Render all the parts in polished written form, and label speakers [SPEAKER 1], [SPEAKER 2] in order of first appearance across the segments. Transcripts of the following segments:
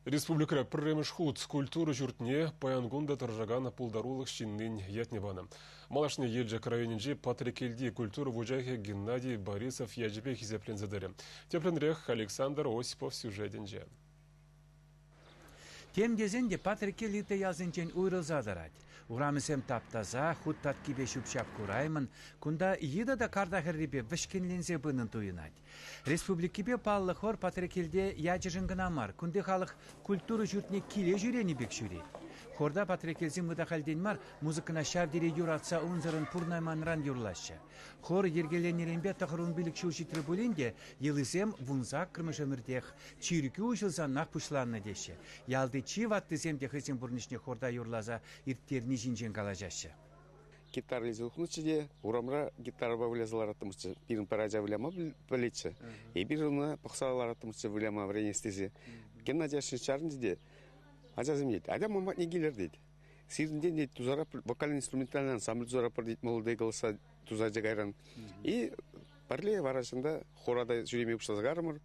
[SPEAKER 1] Республика пірреміш худ культуры жүртне паянгунда таржагана пулдарулық шиннин ятнебаны. Малашны елжак районинже Патрикельди культуры вужайхе Геннадий Борисов яжебе хизеплензадыры. Тепленрех Александр Осипов сюжетинже.
[SPEAKER 2] Тем дезенде Патрикельди язынчен уйрылзадырать. Урамысем таптаза, худ таткибе шупшап кураймын, кунда ида да кардахеррибе вишкенлензе бынын туйынать. Республикибе паллы хор Патрикельде яжыжынгынамар, кунды халық культуры жүртне киле жүрені бек жүрет. Хорда Патрикельзин мыдахалден мар музыкына шавдире юратса унзырын пурнайманран юрлашы. Хор ергеленеренбе тахырун билік шушитры бүленде елізем вунзак кырмышымырдех, чирікі ұшылсан нақпышланны деші. Ялды чи ватты земде хызен бұрнышне хорда юрлаза ирттерни жинжен калажашы.
[SPEAKER 3] Гитара изылхнучиде, урамра гитара влезла ратымычы, бирин паража вляма білетші. И бирина пақсалар ратымычы вляма вренестези. Геннадий Шичарнизде Азазым дейді. Адам мамат не келер дейді. Сирден дейді тузара вокально-инструментальный ансамбль тузара пардейді молодой голоса туза жагайран. И парле варашында хорада жүреме ұпшазгарымыр.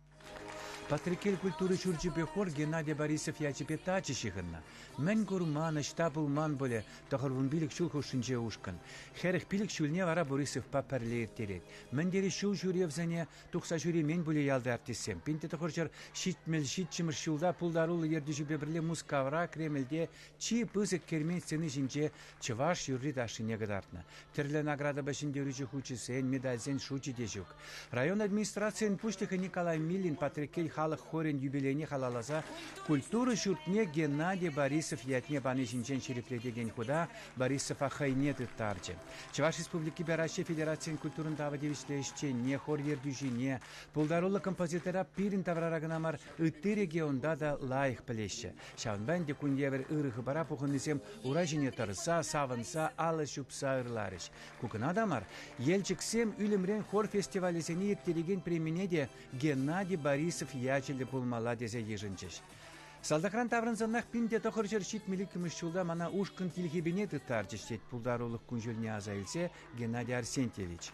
[SPEAKER 2] Патрикель культуры шурчипе хор Геннадий Борисов ячипе тачы шихынна. Мен гурман, штабылман боле, тахырвун билік шул хушынче ушкан. Херіх билік шулне вара Борисов паперлер терет. Мен дери шул журевзане, тухса журе мен боле ялды артисем. Пинте тахырчар шитмел шитчимыр шулда пулдарулы ерді жубе бірле мускавра кремелде чи пызык кермен сцены жинче чываш юрри дашыне гадартна. Терле награда башын дерючі хучисен, медальсен шучи дежук. Район администрациян пуштиха Николай Милин Патрикель халық хорен юбилейни халаласа культуры шуртне Геннадий Борисов ятне баны жинчен шерепледеген худа Борисова хайне тыттарчы. Чуваш Республики Бераще Федерациян культурын давадевишлешче не хор ердюжине, пулдарулы композитора пирин таврарагынамар ытты регионда да лайық плеще. Шаунбанде куньевер ырығы бара пухынысем уражине тарыса, савынса, алы шупса ырларыш. Кукынадамар, елчіксем үлімрен хор фестивалесені ертелеген преминеде Геннадий Борисов ячелі булмала дезе ежінчеш. Салдакран таврынзаннақ пинде тоқырчыр шит миликімішчулда мана ушкын тілхебене тұттарчыштет пулдарулық күнжөліне азайлсе Геннадий Арсентьевич.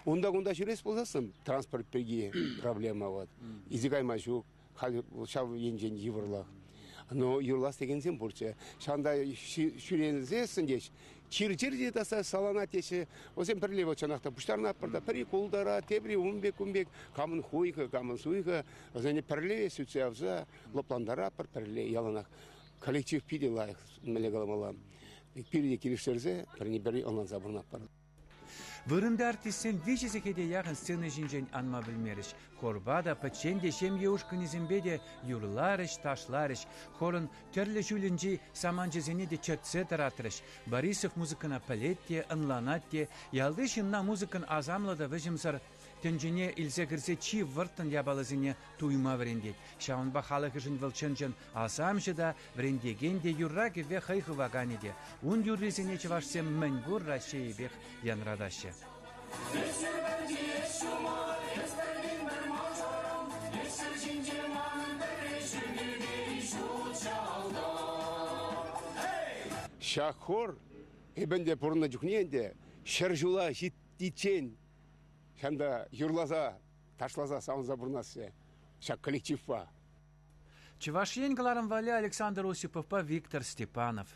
[SPEAKER 4] Онда жүрес болсасым, транспорт перге проблема вот. Изігайма жоқ, шал енжен еврлақ. Но юрлас дегенсен бурча. Шанда шүренілзе сындеш. Чир-чир даса салана теші. Осен пірле чанақта пұштарына апырда. Пірі қолдара, тебри умбек, камын хуйға, камын суйға. Осен пірле сүтсе авза, лопландара апыр пірле яланақ. Коллектив пиде лайық мелегаламалам. Пирде келіштерзе, пірні бірі онлан забырна апыр.
[SPEAKER 2] Вырынды артистен вичезекеде яғын сцены жинжен анма білмеріш. Хорбада паченде шем еушкынезімбеде юрларыш, ташларыш. Хорын терлі жүлінжі саманжезене де чатсе таратырыш. Борисов музыкына палетте, ынланатте, ялды шынна музыкын азамлада вежімсар. Тенжене илсе кірсе чи вырттын ябалызыне туйма врендет. Шаунба халықы жын вылчынжын асамшы да врендегенде юрраки ве хайхы ваганеде. Ун юррезене чывашсем мәнгур рашейбех янрадашы.
[SPEAKER 4] Шахор, эбенде порна жүхнеенде, шаржула життичен, шанда юрлаза, ташлаза, сауынза бұрнасы, шак коллектив ба.
[SPEAKER 2] Чувашиен галарым валя Александр Осипов па Виктор Степанов.